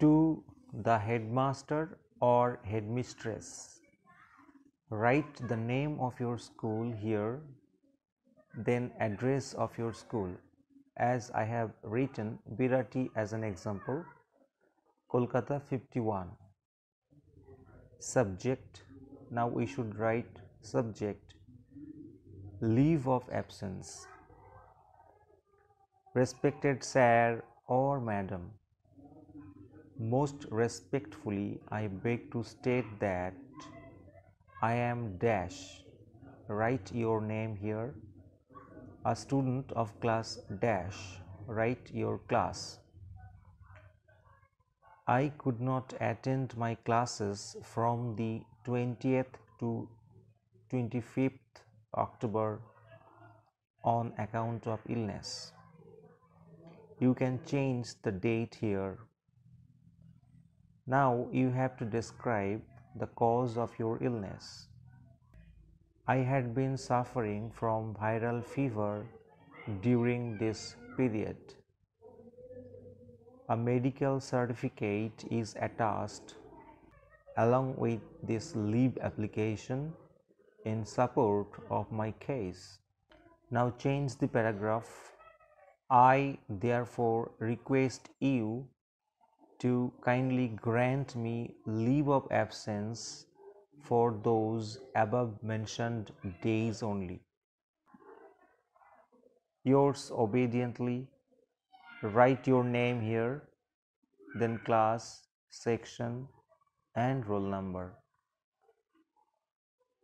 To the headmaster or headmistress, write the name of your school here, then address of your school. As I have written Birati as an example, Kolkata 51. Subject, now we should write subject, leave of absence. Respected sir or madam, most respectfully I beg to state that I am dash, write your name here, a student of class dash, write your class. I could not attend my classes from the 20th to 25th October on account of illness. You can change the date here. Now you have to describe the cause of your illness. I had been suffering from viral fever during this period. A medical certificate is attached along with this leave application in support of my case. Now change the paragraph. I therefore request you to kindly grant me leave of absence for those above mentioned days only. Yours obediently, write your name here, then class, section and roll number,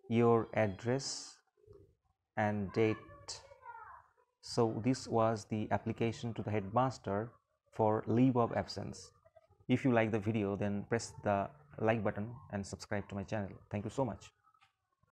your address and date. So this was the application to the headmaster for leave of absence. If you like the video, then press the like button and subscribe to my channel. Thank you so much.